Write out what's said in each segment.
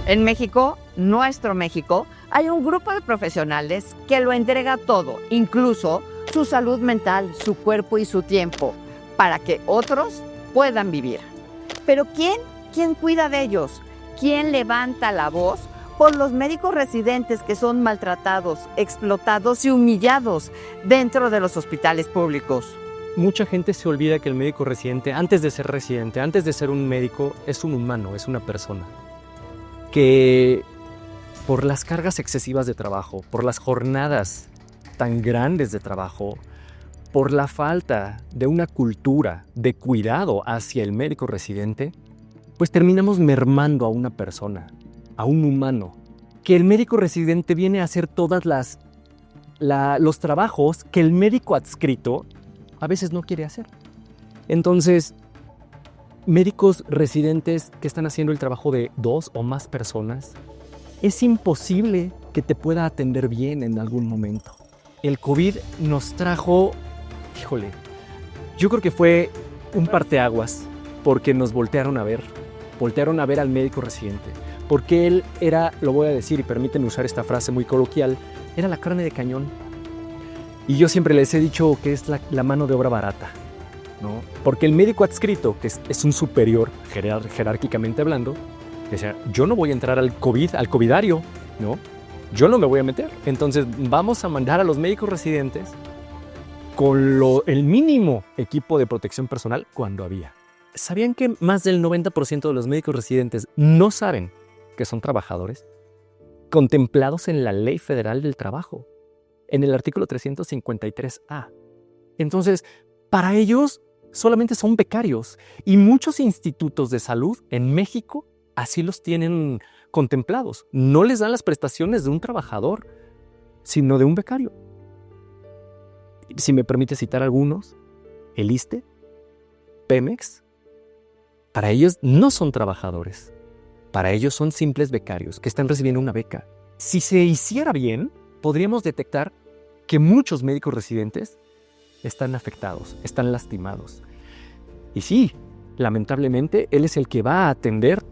En México, nuestro México, hay un grupo de profesionales que lo entrega todo, incluso su salud mental, su cuerpo y su tiempo, para que otros puedan vivir. Pero ¿quién cuida de ellos? ¿Quién levanta la voz por los médicos residentes que son maltratados, explotados y humillados dentro de los hospitales públicos? Mucha gente se olvida que el médico residente, antes de ser un médico, es un humano, es una persona. Que por las cargas excesivas de trabajo, por las jornadas tan grandes de trabajo, por la falta de una cultura de cuidado hacia el médico residente, pues terminamos mermando a una persona, a un humano, que el médico residente viene a hacer todas los trabajos que el médico adscrito a veces no quiere hacer. Entonces, médicos residentes que están haciendo el trabajo de 2 o más personas, es imposible que te pueda atender bien en algún momento. El COVID nos trajo, yo creo que fue un parteaguas, porque nos voltearon a ver al médico residente, porque él era, lo voy a decir y permíteme usar esta frase muy coloquial, era la carne de cañón. Y yo siempre les he dicho que es la mano de obra barata, ¿no? Porque el médico adscrito, que es un superior jerárquicamente hablando, decía, yo no voy a entrar al covidario, ¿no? Yo no me voy a meter. Entonces vamos a mandar a los médicos residentes con el mínimo equipo de protección personal cuando había. ¿Sabían que más del 90% de los médicos residentes no saben que son trabajadores? Contemplados en la Ley Federal del Trabajo, en el artículo 353A. Entonces, para ellos solamente son becarios y muchos institutos de salud en México así los tienen contemplados. No les dan las prestaciones de un trabajador, sino de un becario. Si me permite citar algunos, el ISSSTE, Pemex, para ellos no son trabajadores. Para ellos son simples becarios que están recibiendo una beca. Si se hiciera bien, podríamos detectar que muchos médicos residentes están afectados, están lastimados. Y sí, lamentablemente, él es el que va a atender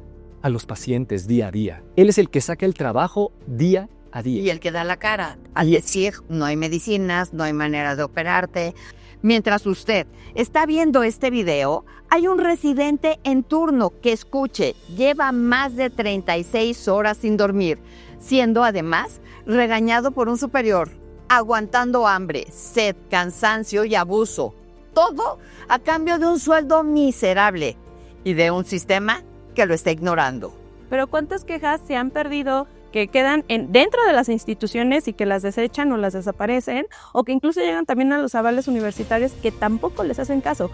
a los pacientes día a día. Él es el que saca el trabajo día a día. Y el que da la cara al decir, no hay medicinas, no hay manera de operarte. Mientras usted está viendo este video, hay un residente en turno que, escuche, lleva más de 36 horas sin dormir, siendo además regañado por un superior, aguantando hambre, sed, cansancio y abuso. Todo a cambio de un sueldo miserable y de un sistema que lo está ignorando. Pero ¿cuántas quejas se han perdido que quedan dentro de las instituciones y que las desechan o las desaparecen, o que incluso llegan también a los avales universitarios que tampoco les hacen caso?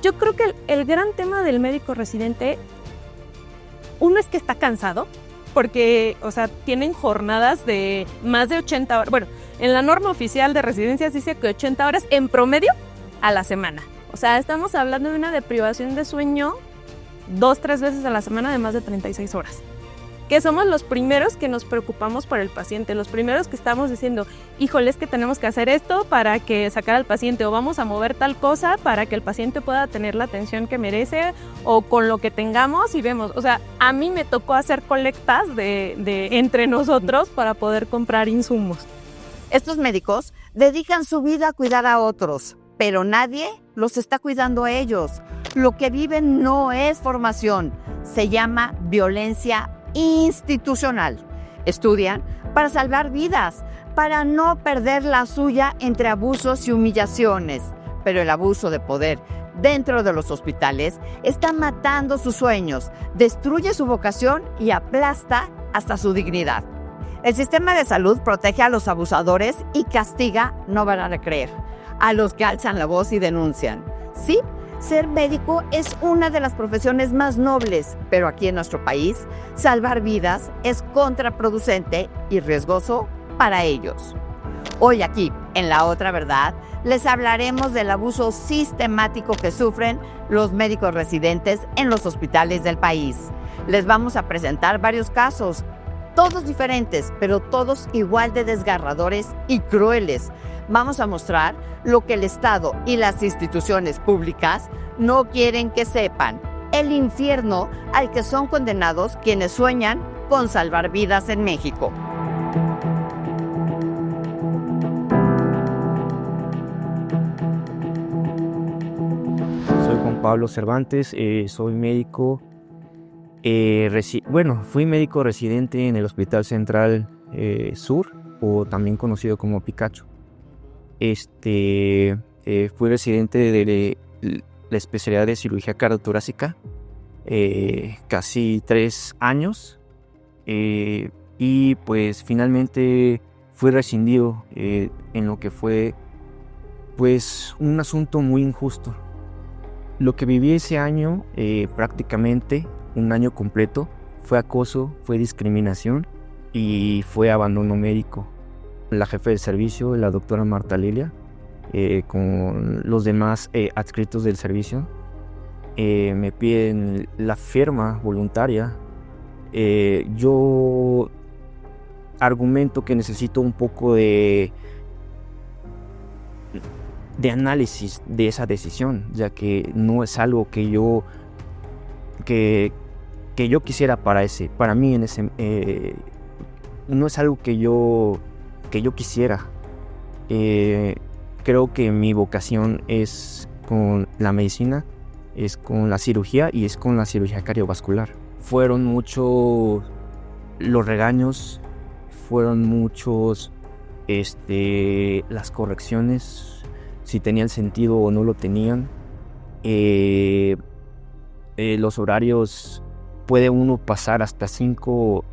Yo creo que el gran tema del médico residente, uno es que está cansado, porque, tienen jornadas de más de 80 horas. Bueno, en la norma oficial de residencias dice que 80 horas en promedio a la semana. Estamos hablando de una deprivación de sueño 2-3 veces a la semana de más de 36 horas. Que somos los primeros que nos preocupamos por el paciente, los primeros que estamos diciendo, híjole, es que tenemos que hacer esto para que sacar al paciente, o vamos a mover tal cosa para que el paciente pueda tener la atención que merece, o con lo que tengamos y vemos. A mí me tocó hacer colectas de entre nosotros para poder comprar insumos. Estos médicos dedican su vida a cuidar a otros, pero nadie los está cuidando a ellos. Lo que viven no es formación, se llama violencia institucional. Estudian para salvar vidas, para no perder la suya entre abusos y humillaciones. Pero el abuso de poder dentro de los hospitales está matando sus sueños, destruye su vocación y aplasta hasta su dignidad. El sistema de salud protege a los abusadores y castiga, no van a creer, a los que alzan la voz y denuncian. Sí, ser médico es una de las profesiones más nobles, pero aquí en nuestro país, salvar vidas es contraproducente y riesgoso para ellos. Hoy aquí, en La Otra Verdad, les hablaremos del abuso sistemático que sufren los médicos residentes en los hospitales del país. Les vamos a presentar varios casos, todos diferentes, pero todos igual de desgarradores y crueles. Vamos a mostrar lo que el Estado y las instituciones públicas no quieren que sepan. El infierno al que son condenados quienes sueñan con salvar vidas en México. Soy Juan Pablo Cervantes, soy médico. Fui médico residente en el Hospital Central Sur, o también conocido como Picacho. Fui residente de la especialidad de cirugía cardiotorácica casi 3 años, y pues finalmente fui rescindido en lo que fue pues un asunto muy injusto. Lo que viví ese año, prácticamente un año completo, fue acoso, fue discriminación y fue abandono médico. La jefe de servicio, la doctora Marta Lilia, con los demás adscritos del servicio, me piden la firma voluntaria. Yo argumento que necesito un poco de análisis de esa decisión, ya que no es algo que yo quisiera para mí no es algo que yo quisiera. Creo que mi vocación es con la medicina, es con la cirugía y es con la cirugía cardiovascular. Fueron muchos los regaños, fueron muchos las correcciones, si tenían sentido o no lo tenían. Los horarios, puede uno pasar hasta 5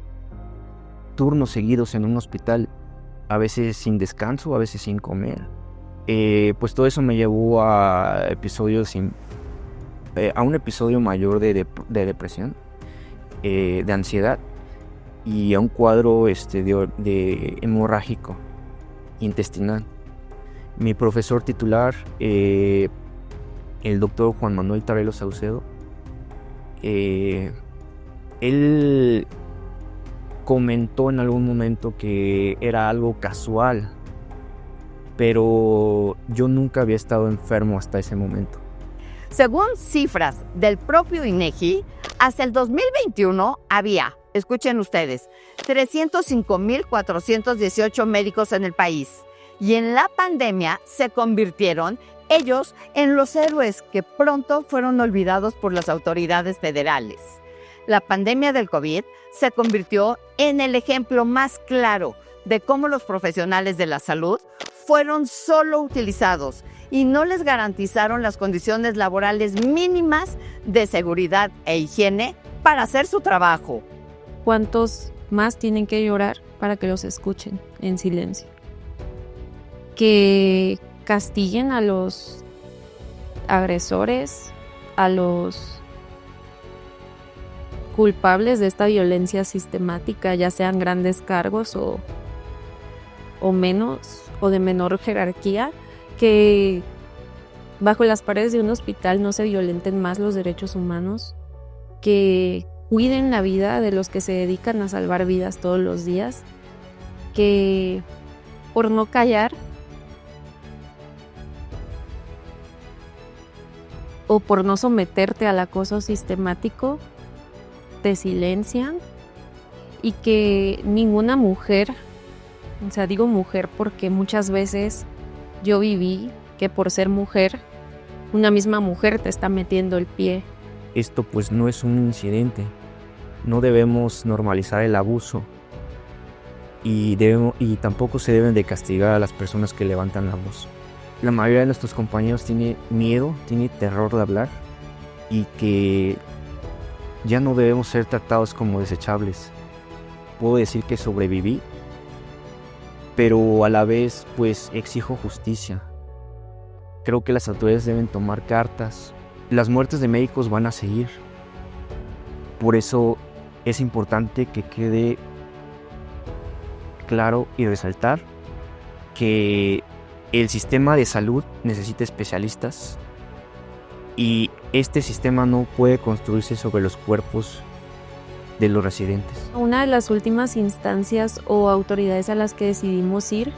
turnos seguidos en un hospital, a veces sin descanso, a veces sin comer. Pues todo eso me llevó a un episodio mayor de depresión, de ansiedad, y a un cuadro de hemorrágico intestinal. Mi profesor titular, el doctor Juan Manuel Tarelo Saucedo, él comentó en algún momento que era algo casual, pero yo nunca había estado enfermo hasta ese momento. Según cifras del propio INEGI, hasta el 2021 había, escuchen ustedes, 305,418 médicos en el país. Y en la pandemia se convirtieron ellos en los héroes que pronto fueron olvidados por las autoridades federales. La pandemia del COVID se convirtió en el ejemplo más claro de cómo los profesionales de la salud fueron solo utilizados y no les garantizaron las condiciones laborales mínimas de seguridad e higiene para hacer su trabajo. ¿Cuántos más tienen que llorar para que los escuchen en silencio? Que castiguen a los agresores, a los culpables de esta violencia sistemática, ya sean grandes cargos o menos, o de menor jerarquía, que bajo las paredes de un hospital no se violenten más los derechos humanos, que cuiden la vida de los que se dedican a salvar vidas todos los días, que por no callar o por no someterte al acoso sistemático, te silencian, y que ninguna mujer, o sea, digo mujer porque muchas veces yo viví que por ser mujer, una misma mujer te está metiendo el pie. Esto pues no es un incidente, no debemos normalizar el abuso y tampoco se deben de castigar a las personas que levantan la voz. La mayoría de nuestros compañeros tiene miedo, tiene terror de hablar, y que ya no debemos ser tratados como desechables. Puedo decir que sobreviví, pero a la vez pues exijo justicia. Creo que las autoridades deben tomar cartas. Las muertes de médicos van a seguir. Por eso es importante que quede claro y resaltar que el sistema de salud necesita especialistas, y este sistema no puede construirse sobre los cuerpos de los residentes. Una de las últimas instancias o autoridades a las que decidimos ir,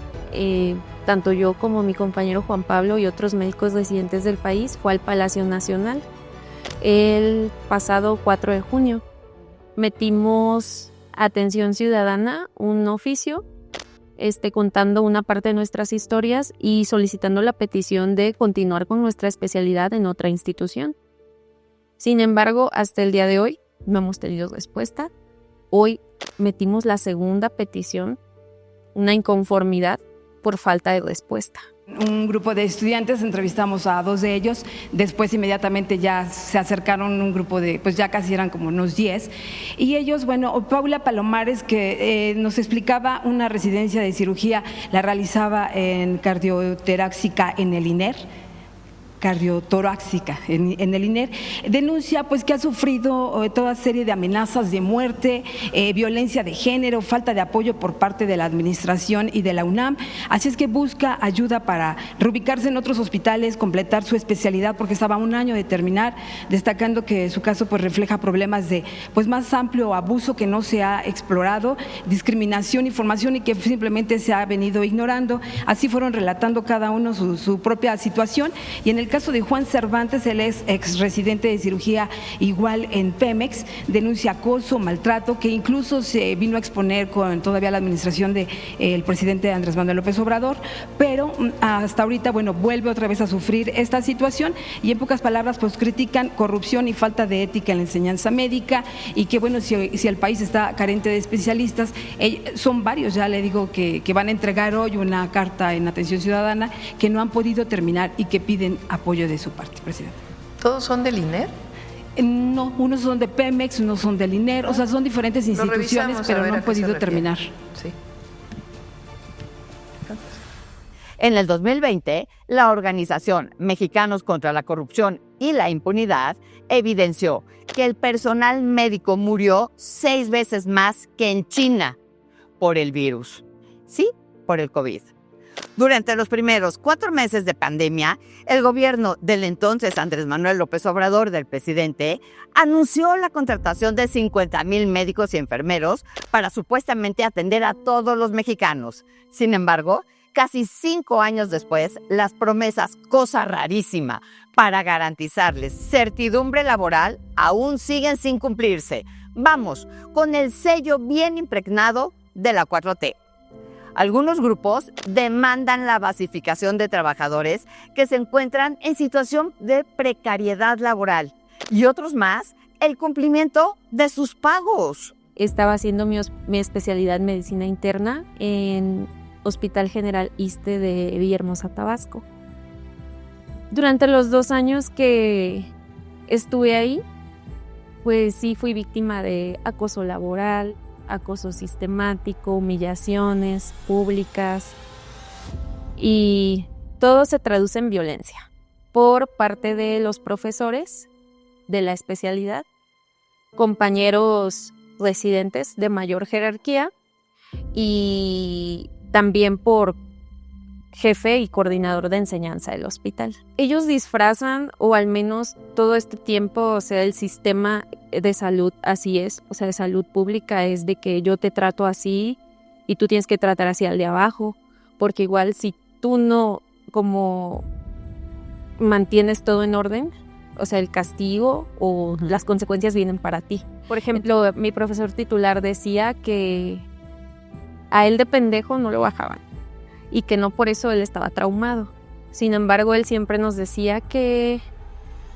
tanto yo como mi compañero Juan Pablo y otros médicos residentes del país, fue al Palacio Nacional el pasado 4 de junio. Metimos Atención Ciudadana un oficio contando una parte de nuestras historias y solicitando la petición de continuar con nuestra especialidad en otra institución. Sin embargo, hasta el día de hoy no hemos tenido respuesta. Hoy metimos la segunda petición, una inconformidad por falta de respuesta. Un grupo de estudiantes, entrevistamos a 2 de ellos, después inmediatamente ya se acercaron un grupo de, pues ya casi eran como unos 10, y ellos, bueno, Paula Palomares, que nos explicaba una residencia de cirugía, la realizaba en cardiotorácica en el INER, en el INER, denuncia pues que ha sufrido toda serie de amenazas de muerte, violencia de género, falta de apoyo por parte de la administración y de la UNAM, así es que busca ayuda para reubicarse en otros hospitales, completar su especialidad porque estaba a 1 año de terminar, destacando que su caso pues refleja problemas de pues más amplio abuso que no se ha explorado, discriminación y formación y que simplemente se ha venido ignorando. Así fueron relatando cada uno su propia situación, y en el caso de Juan Cervantes, él es ex residente de cirugía igual en Pemex, denuncia acoso, maltrato, que incluso se vino a exponer con todavía la administración del presidente Andrés Manuel López Obrador, pero hasta ahorita, bueno, vuelve otra vez a sufrir esta situación y en pocas palabras pues critican corrupción y falta de ética en la enseñanza médica y que bueno, si el país está carente de especialistas, son varios, ya le digo que van a entregar hoy una carta en Atención Ciudadana que no han podido terminar y que piden apoyo de su parte, presidente. ¿Todos son del INER? No, unos son de Pemex, unos son del INER, o sea, son diferentes instituciones, pero no han podido terminar. Sí. En el 2020, la organización Mexicanos contra la Corrupción y la Impunidad evidenció que el personal médico murió 6 veces más que en China por el virus. Sí, por el COVID. Durante los primeros 4 meses de pandemia, el gobierno del entonces Andrés Manuel López Obrador, del presidente, anunció la contratación de 50,000 médicos y enfermeros para supuestamente atender a todos los mexicanos. Sin embargo, casi 5 años después, las promesas, cosa rarísima, para garantizarles certidumbre laboral, aún siguen sin cumplirse. Vamos, con el sello bien impregnado de la 4T. Algunos grupos demandan la basificación de trabajadores que se encuentran en situación de precariedad laboral y otros más el cumplimiento de sus pagos. Estaba haciendo mi especialidad en medicina interna en Hospital General ISSSTE de Villahermosa, Tabasco. Durante los 2 años que estuve ahí, pues sí fui víctima de acoso laboral, acoso sistemático, humillaciones públicas y todo se traduce en violencia por parte de los profesores de la especialidad, compañeros residentes de mayor jerarquía y también por jefe y coordinador de enseñanza del hospital. Ellos disfrazan, o al menos todo este tiempo, o sea, el sistema de salud así es, o sea, de salud pública es de que yo te trato así y tú tienes que tratar así al de abajo, porque igual si tú no como mantienes todo en orden, o sea, el castigo o las consecuencias vienen para ti. Por ejemplo, mi profesor titular decía que a él de pendejo no lo bajaban y que no por eso él estaba traumado. Sin embargo, él siempre nos decía que,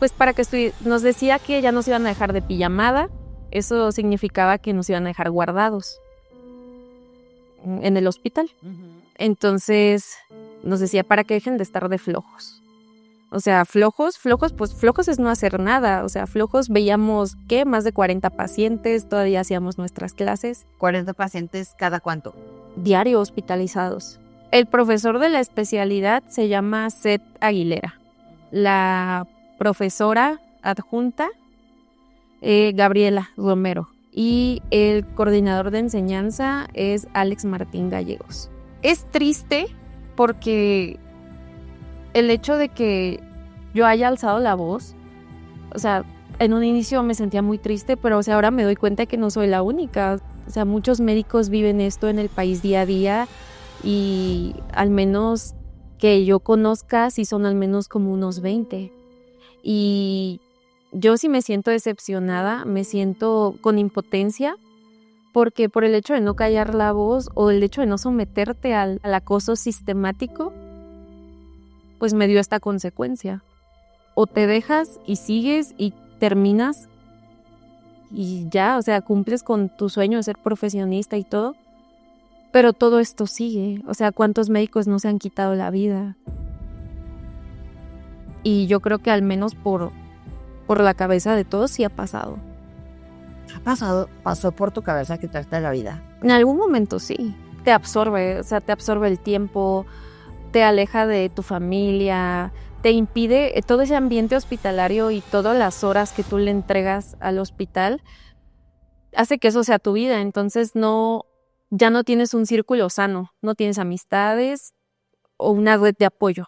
pues nos decía que ya nos iban a dejar de pijamada. Eso significaba que nos iban a dejar guardados en el hospital. Entonces, nos decía para que dejen de estar de flojos. O sea, flojos, pues flojos es no hacer nada. O sea, flojos veíamos, ¿qué? Más de 40 pacientes, todavía hacíamos nuestras clases. ¿40 pacientes cada cuánto? Diario hospitalizados. El profesor de la especialidad se llama Seth Aguilera. La profesora adjunta, Gabriela Romero. Y el coordinador de enseñanza es Alex Martín Gallegos. Es triste porque el hecho de que yo haya alzado la voz, o sea, en un inicio me sentía muy triste, pero o sea, ahora me doy cuenta que no soy la única. O sea, muchos médicos viven esto en el país día a día y al menos que yo conozca, sí son al menos como unos 20. Y yo sí me siento decepcionada, me siento con impotencia porque por el hecho de no callar la voz o el hecho de no someterte al acoso sistemático, pues me dio esta consecuencia. O te dejas y sigues y terminas y ya, o sea, cumples con tu sueño de ser profesionista y todo, pero todo esto sigue. O sea, ¿cuántos médicos no se han quitado la vida? Y yo creo que al menos por la cabeza de todos sí ha pasado. ¿Pasó por tu cabeza quitarte la vida? En algún momento sí. Te absorbe, o sea, te absorbe el tiempo, te aleja de tu familia, te impide todo ese ambiente hospitalario y todas las horas que tú le entregas al hospital, hace que eso sea tu vida. Entonces ya no tienes un círculo sano, no tienes amistades o una red de apoyo.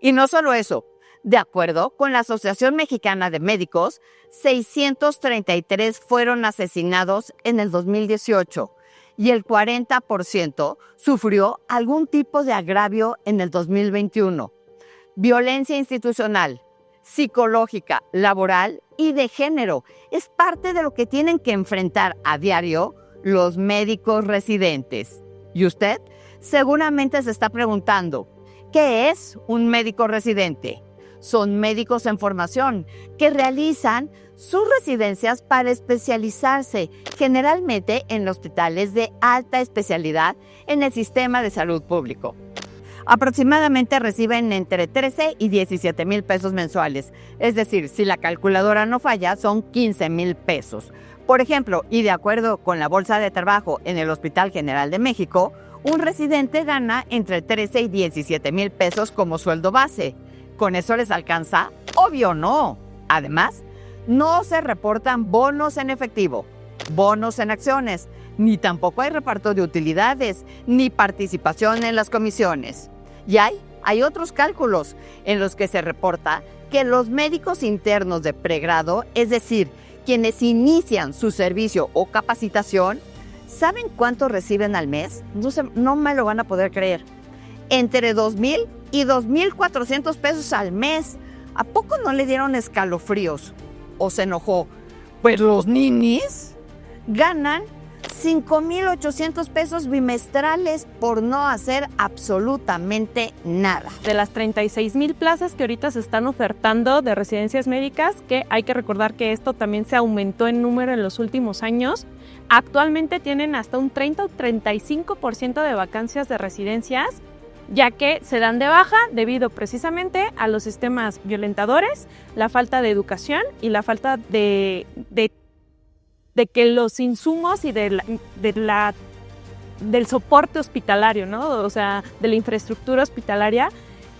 Y no solo eso. De acuerdo con la Asociación Mexicana de Médicos, 633 fueron asesinados en el 2018 y el 40% sufrió algún tipo de agravio en el 2021. Violencia institucional, psicológica, laboral y de género es parte de lo que tienen que enfrentar a diario los médicos residentes. Y usted seguramente se está preguntando, ¿qué es un médico residente? Son médicos en formación que realizan sus residencias para especializarse, generalmente en hospitales de alta especialidad en el sistema de salud público. Aproximadamente reciben entre 13 y 17 mil pesos mensuales, es decir, si la calculadora no falla, son 15 mil pesos. Por ejemplo, y de acuerdo con la Bolsa de Trabajo en el Hospital General de México, un residente gana entre 13 y 17 mil pesos como sueldo base. ¿Con eso les alcanza? Obvio no. Además, no se reportan bonos en efectivo, bonos en acciones, ni tampoco hay reparto de utilidades, ni participación en las comisiones. Y hay otros cálculos en los que se reporta que los médicos internos de pregrado, es decir, quienes inician su servicio o capacitación, ¿saben cuánto reciben al mes? No me lo van a poder creer. Entre 2,000 y 2,400 pesos al mes. ¿A poco no le dieron escalofríos? ¿O se enojó? Pues los ninis ganan 5,800 pesos bimestrales por no hacer absolutamente nada. De las 36,000 plazas que ahorita se están ofertando de residencias médicas, que hay que recordar que esto también se aumentó en número en los últimos años, actualmente tienen hasta un 30 o 35% de vacancias de residencias, ya que se dan de baja debido precisamente a los sistemas violentadores, la falta de educación y la falta de que los insumos y del soporte hospitalario, ¿no? O sea, de la infraestructura hospitalaria,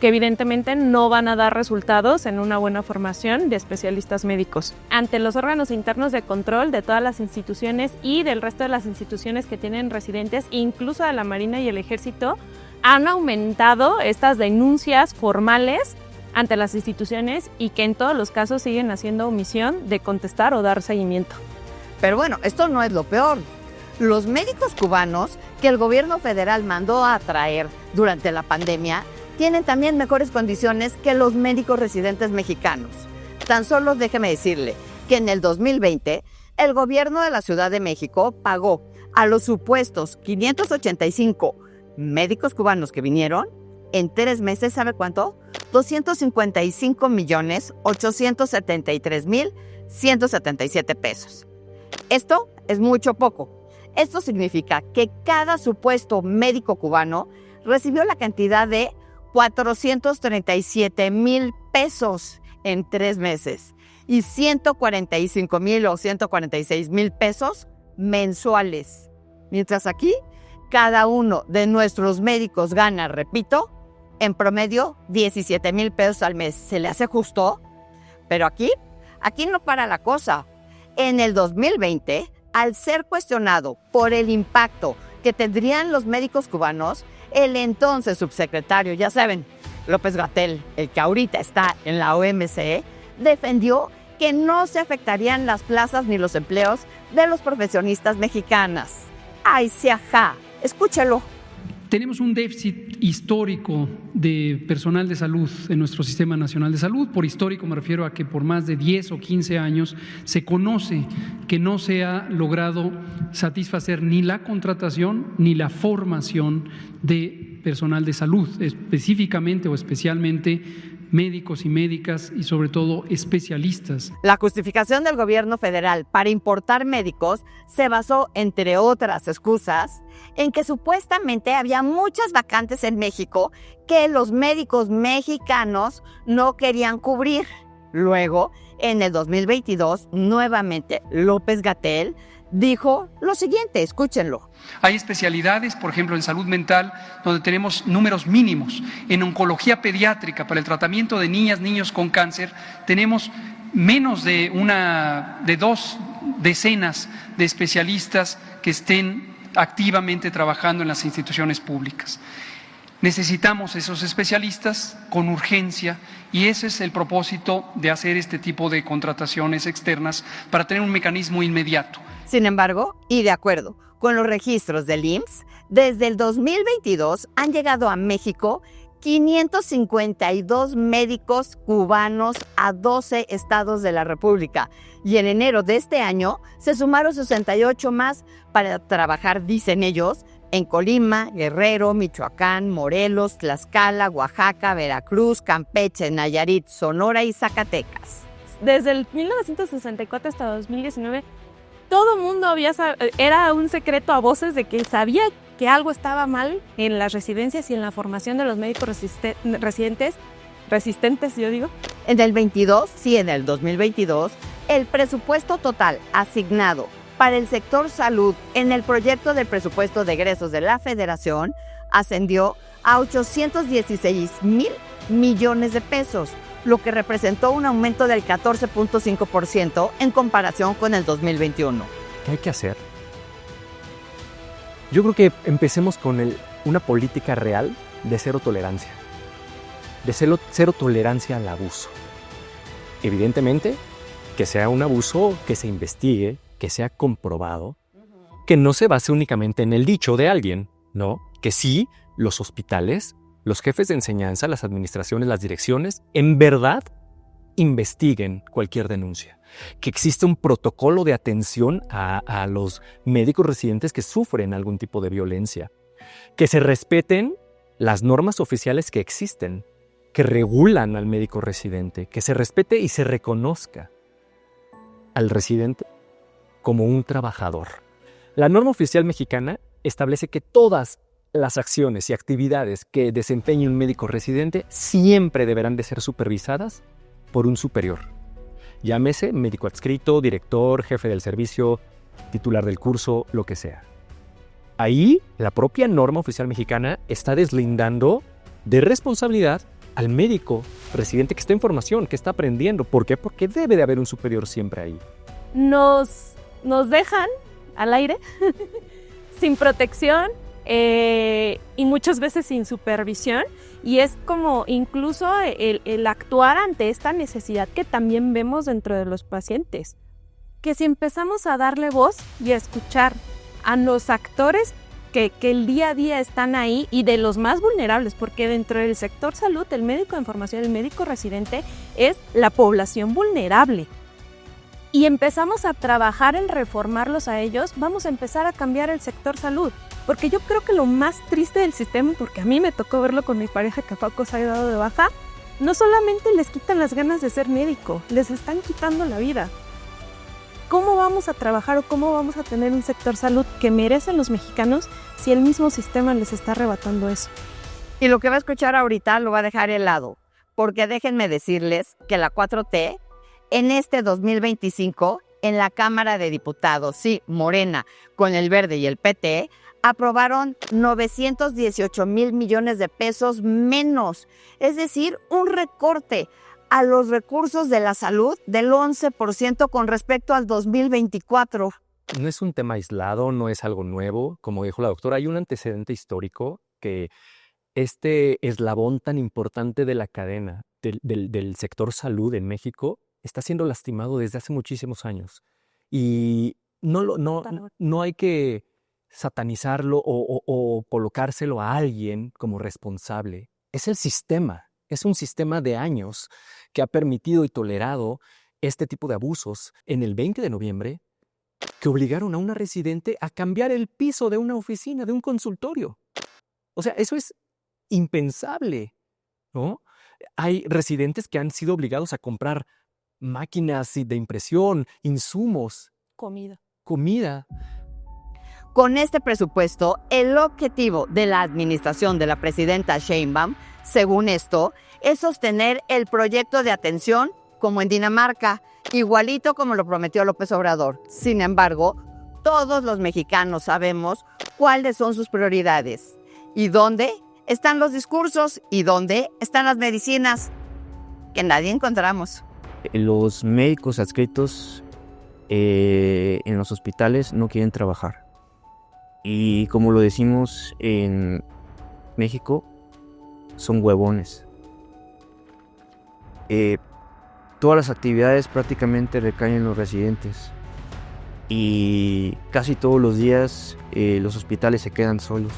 que evidentemente no van a dar resultados en una buena formación de especialistas médicos. Ante los órganos internos de control de todas las instituciones y del resto de las instituciones que tienen residentes, incluso de la Marina y el Ejército, han aumentado estas denuncias formales ante las instituciones y que en todos los casos siguen haciendo omisión de contestar o dar seguimiento. Pero bueno, esto no es lo peor. Los médicos cubanos que el gobierno federal mandó a traer durante la pandemia tienen también mejores condiciones que los médicos residentes mexicanos. Tan solo déjeme decirle que en el 2020 el gobierno de la Ciudad de México pagó a los supuestos 585 médicos cubanos que vinieron en 3 meses, ¿sabe cuánto? 255,873,177 pesos. Esto es mucho poco. Esto significa que cada supuesto médico cubano recibió la cantidad de 437,000 pesos en 3 meses y 145,000 o 146,000 pesos mensuales. Mientras aquí, cada uno de nuestros médicos gana, repito, en promedio 17,000 pesos al mes. ¿Se le hace justo? Pero aquí no para la cosa. En el 2020, al ser cuestionado por el impacto que tendrían los médicos cubanos, el entonces subsecretario, ya saben, López-Gatell, el que ahorita está en la OMC, defendió que no se afectarían las plazas ni los empleos de los profesionistas mexicanas. ¡Ay, sí, ajá! Escúchelo. Tenemos un déficit histórico de personal de salud en nuestro Sistema Nacional de Salud. Por histórico me refiero a que por más de 10 o 15 años se conoce que no se ha logrado satisfacer ni la contratación ni la formación de personal de salud, específicamente o especialmente médicos y médicas y sobre todo especialistas. La justificación del gobierno federal para importar médicos se basó, entre otras excusas, en que supuestamente había muchas vacantes en México que los médicos mexicanos no querían cubrir. Luego, en el 2022, nuevamente López-Gatell dijo lo siguiente, escúchenlo. Hay especialidades, por ejemplo, en salud mental, donde tenemos números mínimos. En oncología pediátrica, para el tratamiento de niñas, niños con cáncer, tenemos menos de 2 decenas de especialistas que estén activamente trabajando en las instituciones públicas. Necesitamos esos especialistas con urgencia y ese es el propósito de hacer este tipo de contrataciones externas para tener un mecanismo inmediato. Sin embargo, y de acuerdo con los registros del IMSS, desde el 2022 han llegado a México 552 médicos cubanos a 12 estados de la República y en enero de este año se sumaron 68 más para trabajar, dicen ellos, en Colima, Guerrero, Michoacán, Morelos, Tlaxcala, Oaxaca, Veracruz, Campeche, Nayarit, Sonora y Zacatecas. Desde el 1964 hasta 2019, todo el mundo era un secreto a voces de que sabía que algo estaba mal en las residencias y en la formación de los médicos resistentes, yo digo. En el 2022, el presupuesto total asignado para el sector salud en el proyecto del presupuesto de egresos de la Federación ascendió a 816,000 millones de pesos, lo que representó un aumento del 14.5% en comparación con el 2021. ¿Qué hay que hacer? Yo creo que empecemos con una política real de cero tolerancia. De cero tolerancia al abuso. Evidentemente, que sea un abuso que se investigue, que sea comprobado, que no se base únicamente en el dicho de alguien, ¿no? Que sí, los hospitales, los jefes de enseñanza, las administraciones, las direcciones, en verdad investiguen cualquier denuncia. Que existe un protocolo de atención a los médicos residentes que sufren algún tipo de violencia. Que se respeten las normas oficiales que existen, que regulan al médico residente, que se respete y se reconozca al residente como un trabajador. La norma oficial mexicana establece que todas las acciones y actividades que desempeñe un médico residente siempre deberán de ser supervisadas por un superior. Llámese médico adscrito, director, jefe del servicio, titular del curso, lo que sea. Ahí la propia norma oficial mexicana está deslindando de responsabilidad al médico residente que está en formación, que está aprendiendo. ¿Por qué? Porque debe de haber un superior siempre ahí. Nos dejan al aire sin protección y muchas veces sin supervisión, y es como incluso el actuar ante esta necesidad que también vemos dentro de los pacientes, que si empezamos a darle voz y a escuchar a los actores que el día a día están ahí y de los más vulnerables, porque dentro del sector salud el médico de formación, el médico residente es la población vulnerable, y empezamos a trabajar en reformarlos a ellos, vamos a empezar a cambiar el sector salud. Porque yo creo que lo más triste del sistema, porque a mí me tocó verlo con mi pareja que a poco se ha dado de baja, no solamente les quitan las ganas de ser médico, les están quitando la vida. ¿Cómo vamos a trabajar o cómo vamos a tener un sector salud que merecen los mexicanos si el mismo sistema les está arrebatando eso? Y lo que va a escuchar ahorita lo va a dejar helado, porque déjenme decirles que la 4T en este 2025 en la Cámara de Diputados, sí, Morena, con el Verde y el PT, aprobaron 918,000 millones de pesos menos, es decir, un recorte a los recursos de la salud del 11% con respecto al 2024. No es un tema aislado, no es algo nuevo. Como dijo la doctora, hay un antecedente histórico que este eslabón tan importante de la cadena del sector salud en México está siendo lastimado desde hace muchísimos años. Y no hay que satanizarlo o colocárselo a alguien como responsable. Es el sistema, es un sistema de años que ha permitido y tolerado este tipo de abusos. En el 20 de noviembre, que obligaron a una residente a cambiar el piso de una oficina, de un consultorio. O sea, eso es impensable, ¿no? Hay residentes que han sido obligados a comprar máquinas de impresión, insumos, comida. Con este presupuesto, el objetivo de la administración de la presidenta Sheinbaum, según esto, es sostener el proyecto de atención como en Dinamarca, igualito como lo prometió López Obrador. Sin embargo, todos los mexicanos sabemos cuáles son sus prioridades y dónde están los discursos y dónde están las medicinas que nadie encontramos. Los médicos adscritos en los hospitales no quieren trabajar. Y como lo decimos en México, son huevones. Todas las actividades prácticamente recaen en los residentes. Y casi todos los días los hospitales se quedan solos.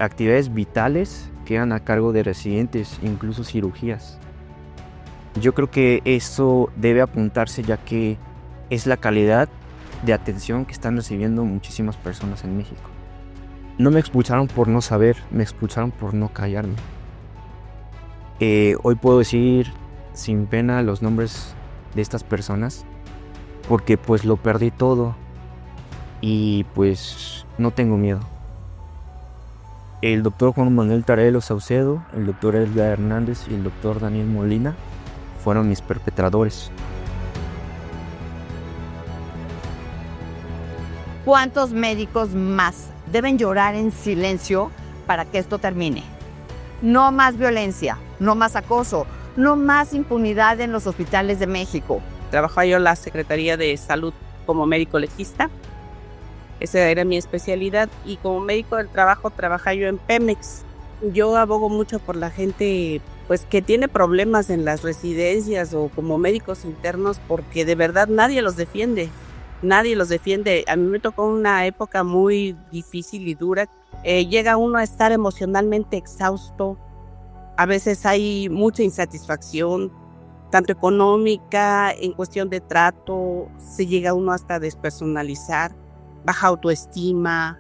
Actividades vitales quedan a cargo de residentes, incluso cirugías. Yo creo que eso debe apuntarse, ya que es la calidad de atención que están recibiendo muchísimas personas en México. No me expulsaron por no saber, me expulsaron por no callarme. Hoy puedo decir sin pena los nombres de estas personas, porque pues lo perdí todo y pues no tengo miedo. El doctor Juan Manuel Tarelo Saucedo, el doctor Edgar Hernández y el doctor Daniel Molina fueron mis perpetradores. ¿Cuántos médicos más deben llorar en silencio para que esto termine? No más violencia, no más acoso, no más impunidad en los hospitales de México. Trabajaba yo en la Secretaría de Salud como médico legista. Esa era mi especialidad, y como médico del trabajo trabajaba yo en Pemex. Yo abogo mucho por la gente pues que tiene problemas en las residencias o como médicos internos, porque de verdad nadie los defiende. Nadie los defiende. A mí me tocó una época muy difícil y dura. Llega uno a estar emocionalmente exhausto. A veces hay mucha insatisfacción, tanto económica, en cuestión de trato. Se llega uno hasta a despersonalizar, baja autoestima,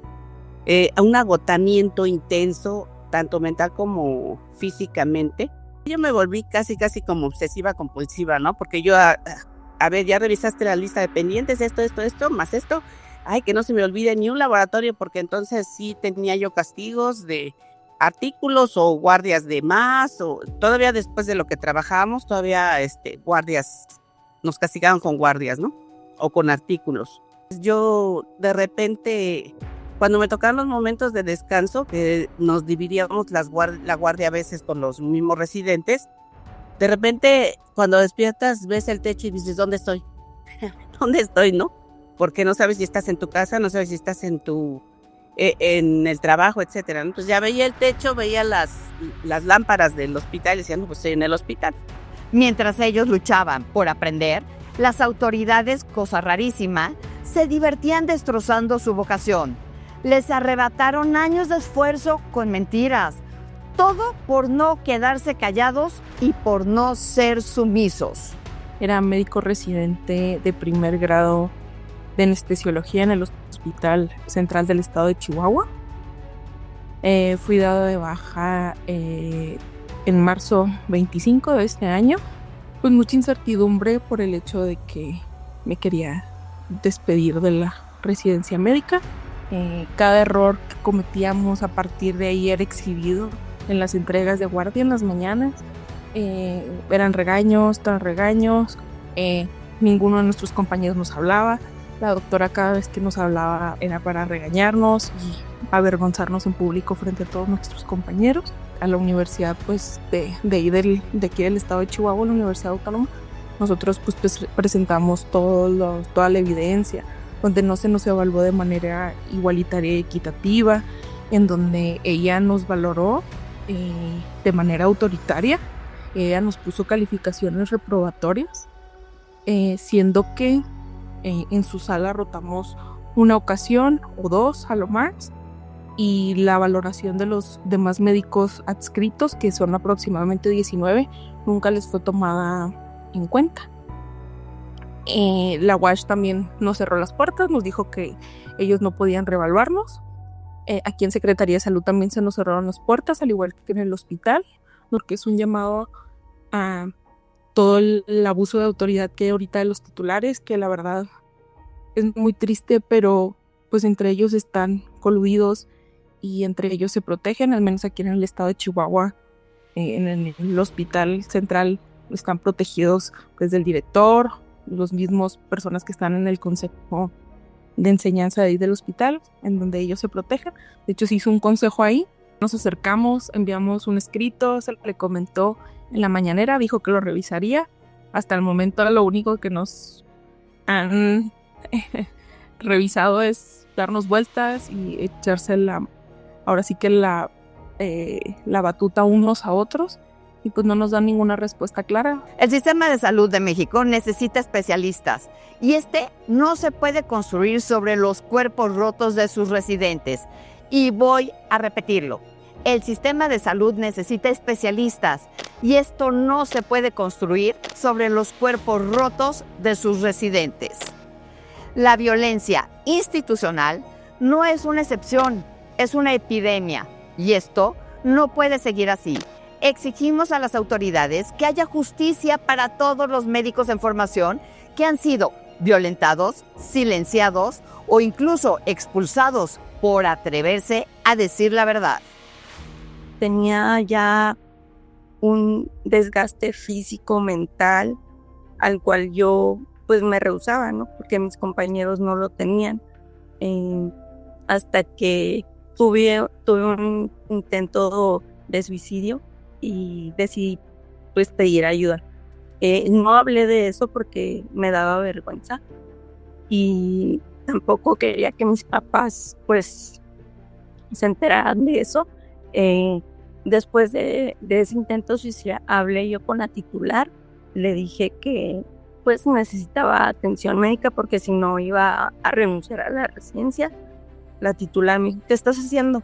un agotamiento intenso, tanto mental como físicamente. Yo me volví casi como obsesiva compulsiva, ¿no? Porque yo, a ver, ya revisaste la lista de pendientes, esto, más esto. Ay, que no se me olvide ni un laboratorio, porque entonces sí tenía yo castigos de artículos o guardias de más, o todavía después de lo que trabajábamos, todavía guardias, nos castigaban con guardias, ¿no? O con artículos. Yo de repente, cuando me tocaban los momentos de descanso, que nos dividíamos la guardia a veces con los mismos residentes, de repente cuando despiertas ves el techo y dices, ¿dónde estoy? ¿Dónde estoy, no? Porque no sabes si estás en tu casa, no sabes si estás en el trabajo, etcétera. Entonces ya veía el techo, veía las lámparas del hospital y decía, no, pues estoy en el hospital. Mientras ellos luchaban por aprender, las autoridades, cosa rarísima, se divertían destrozando su vocación. Les arrebataron años de esfuerzo con mentiras. Todo por no quedarse callados y por no ser sumisos. Era médico residente de primer grado de anestesiología en el Hospital Central del Estado de Chihuahua. Fui dado de baja en marzo 25 de este año, con mucha incertidumbre por el hecho de que me quería despedir de la residencia médica. Cada error que cometíamos a partir de ahí era exhibido en las entregas de guardia en las mañanas. Eran regaños tras regaños. Ninguno de nuestros compañeros nos hablaba. La doctora cada vez que nos hablaba era para regañarnos y avergonzarnos en público frente a todos nuestros compañeros. A la universidad pues de aquí del estado de Chihuahua, la Universidad Autónoma, nosotros pues presentamos toda la evidencia, donde no se nos evaluó de manera igualitaria y equitativa, en donde ella nos valoró de manera autoritaria. Ella nos puso calificaciones reprobatorias, siendo que en su sala rotamos una ocasión o dos a lo más, y la valoración de los demás médicos adscritos, que son aproximadamente 19, nunca les fue tomada en cuenta. La UASH también nos cerró las puertas, nos dijo que ellos no podían reevaluarnos. Aquí en Secretaría de Salud también se nos cerraron las puertas, al igual que en el hospital, porque es un llamado a todo el abuso de autoridad que hay ahorita de los titulares, que la verdad es muy triste, pero pues entre ellos están coludidos y entre ellos se protegen, al menos aquí en el estado de Chihuahua, en el hospital central están protegidos desde el director, los mismos personas que están en el consejo de enseñanza de ahí del hospital, en donde ellos se protegen. De hecho, se hizo un consejo ahí, nos acercamos, enviamos un escrito, se le comentó en la mañanera, dijo que lo revisaría. Hasta el momento lo único que nos han revisado es darnos vueltas y echarse ahora sí que la batuta unos a otros, y pues no nos dan ninguna respuesta clara. El sistema de salud de México necesita especialistas y no se puede construir sobre los cuerpos rotos de sus residentes. Y voy a repetirlo. El sistema de salud necesita especialistas y esto no se puede construir sobre los cuerpos rotos de sus residentes. La violencia institucional no es una excepción, es una epidemia y esto no puede seguir así. Exigimos a las autoridades que haya justicia para todos los médicos en formación que han sido violentados, silenciados o incluso expulsados por atreverse a decir la verdad. Tenía ya un desgaste físico, mental, al cual yo pues me rehusaba, ¿no? Porque mis compañeros no lo tenían. Hasta que tuve un intento de suicidio y decidí pues pedir ayuda. No hablé de eso porque me daba vergüenza y tampoco quería que mis papás pues se enteraran de eso. Después de ese intento suicida, hablé yo con la titular, le dije que pues necesitaba atención médica porque si no iba a renunciar a la residencia. La titular me dijo, ¿qué estás haciendo?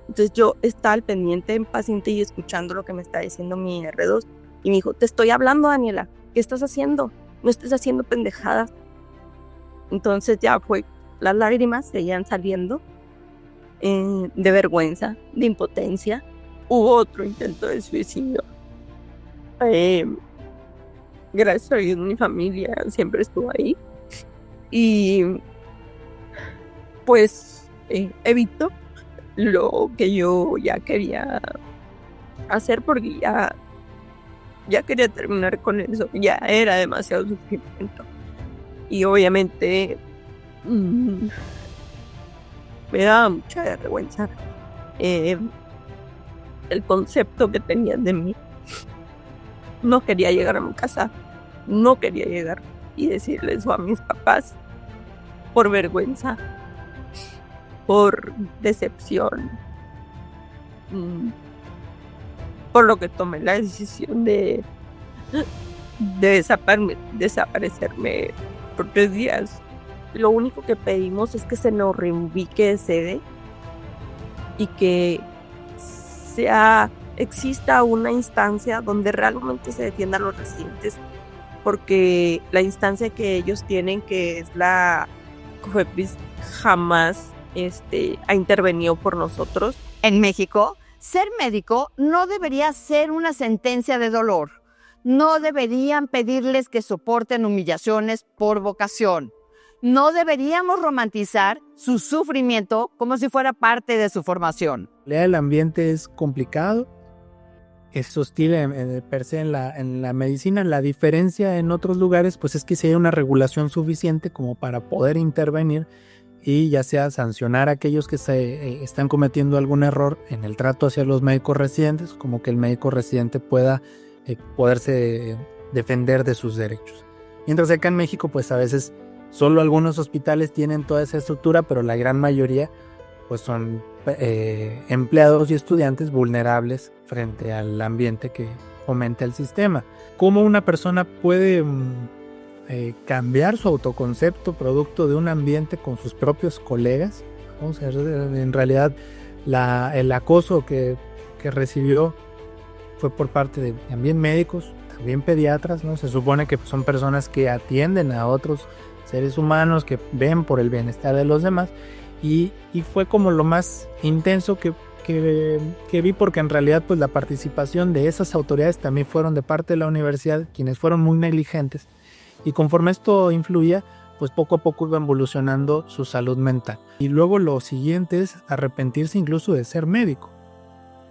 Entonces yo estaba al pendiente, paciente y escuchando lo que me está diciendo mi R2 y me dijo, te estoy hablando, Daniela, ¿qué estás haciendo? No estés haciendo pendejadas. Entonces ya fue, las lágrimas seguían saliendo de vergüenza, de impotencia. Hubo otro intento de suicidio. Gracias a Dios mi familia siempre estuvo ahí y pues evitó lo que yo ya quería hacer porque ya quería terminar con eso, ya era demasiado sufrimiento y obviamente me daba mucha vergüenza el concepto que tenían de mí. No quería llegar a mi casa, no quería llegar y decirle eso a mis papás por vergüenza, por decepción, por lo que tomé la decisión de desaparecerme por 3 días. Lo único que pedimos es que se nos reubique de sede y que exista una instancia donde realmente se defiendan a los residentes, porque la instancia que ellos tienen, que es la COFEPRIS, jamás ha intervenido por nosotros. En México, ser médico no debería ser una sentencia de dolor. No deberían pedirles que soporten humillaciones por vocación. No deberíamos romantizar su sufrimiento como si fuera parte de su formación. El ambiente es complicado, es hostil per se en la medicina. La diferencia en otros lugares pues es que si hay una regulación suficiente como para poder intervenir y ya sea sancionar a aquellos que están cometiendo algún error en el trato hacia los médicos residentes, como que el médico residente pueda poderse defender de sus derechos. Mientras acá en México pues a veces solo algunos hospitales tienen toda esa estructura, pero la gran mayoría pues son empleados y estudiantes vulnerables frente al ambiente que fomenta el sistema. ¿Cómo una persona puede cambiar su autoconcepto producto de un ambiente con sus propios colegas. O sea, en realidad el acoso que recibió fue por parte de también médicos, también pediatras, ¿no? Se supone que son personas que atienden a otros seres humanos, que ven por el bienestar de los demás, y fue como lo más intenso que vi, porque en realidad pues la participación de esas autoridades también fueron de parte de la universidad, quienes fueron muy negligentes, y conforme esto influía, pues poco a poco iba evolucionando su salud mental. Y luego lo siguiente es arrepentirse incluso de ser médico.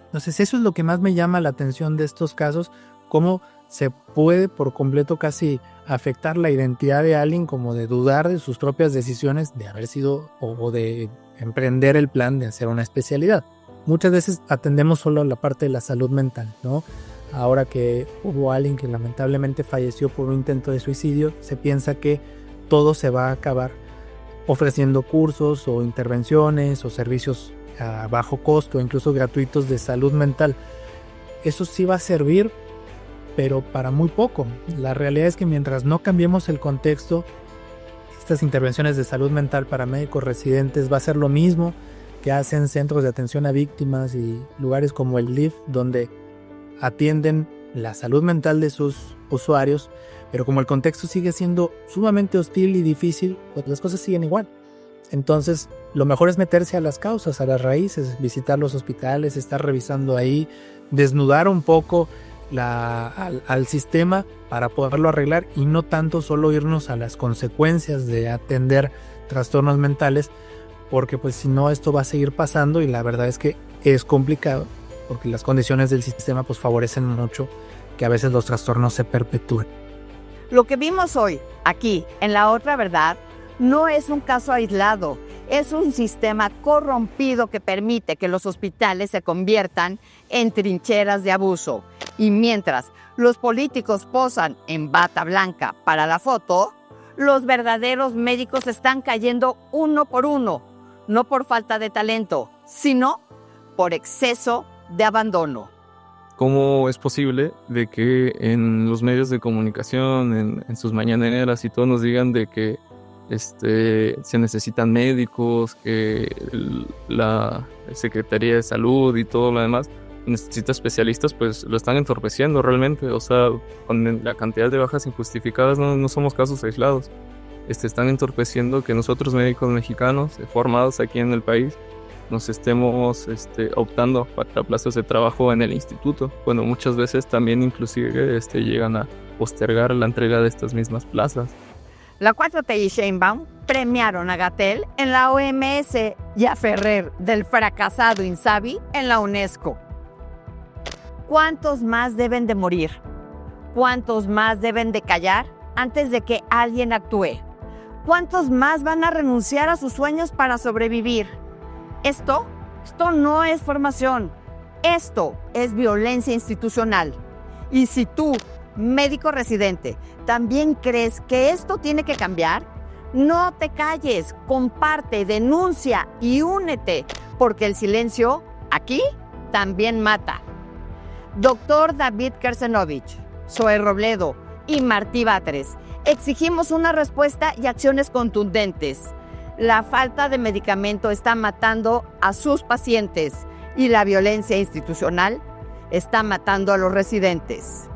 Entonces eso es lo que más me llama la atención de estos casos, cómo se puede por completo casi afectar la identidad de alguien, como de dudar de sus propias decisiones de haber sido o de emprender el plan de hacer una especialidad. Muchas veces atendemos solo la parte de la salud mental, ¿no? Ahora que hubo alguien que lamentablemente falleció por un intento de suicidio, se piensa que todo se va a acabar ofreciendo cursos o intervenciones o servicios a bajo costo, incluso gratuitos, de salud mental. Eso sí va a servir, pero para muy poco. La realidad es que mientras no cambiemos el contexto, estas intervenciones de salud mental para médicos residentes va a ser lo mismo que hacen centros de atención a víctimas y lugares como el DIF, donde atienden la salud mental de sus usuarios, pero como el contexto sigue siendo sumamente hostil y difícil, pues las cosas siguen igual. Entonces, lo mejor es meterse a las causas, a las raíces, visitar los hospitales, estar revisando ahí, desnudar un poco al sistema para poderlo arreglar, y no tanto solo irnos a las consecuencias de atender trastornos mentales, porque pues si no, esto va a seguir pasando, y la verdad es que es complicado, porque las condiciones del sistema pues favorecen mucho que a veces los trastornos se perpetúen. Lo que vimos hoy, aquí, en La Otra Verdad, no es un caso aislado, es un sistema corrompido que permite que los hospitales se conviertan en trincheras de abuso. Y mientras los políticos posan en bata blanca para la foto, los verdaderos médicos están cayendo uno por uno, no por falta de talento, sino por exceso de abandono. ¿Cómo es posible de que en los medios de comunicación, en sus mañaneras y todo, nos digan de que se necesitan médicos, que la Secretaría de Salud y todo lo demás necesita especialistas? Pues lo están entorpeciendo realmente. O sea, con la cantidad de bajas injustificadas no somos casos aislados. Están entorpeciendo que nosotros, médicos mexicanos formados aquí en el país, nos estemos optando para plazas de trabajo en el instituto. Bueno, muchas veces también inclusive llegan a postergar la entrega de estas mismas plazas. La 4T y Sheinbaum premiaron a Gatell en la OMS y a Ferrer del fracasado INSABI en la UNESCO. ¿Cuántos más deben de morir? ¿Cuántos más deben de callar antes de que alguien actúe? ¿Cuántos más van a renunciar a sus sueños para sobrevivir? Esto no es formación, esto es violencia institucional. Y si tú, médico residente, también crees que esto tiene que cambiar, no te calles, comparte, denuncia y únete, porque el silencio aquí también mata. Doctor David Kersenovich, Zoe Robledo y Martí Batres, exigimos una respuesta y acciones contundentes. La falta de medicamento está matando a sus pacientes y la violencia institucional está matando a los residentes.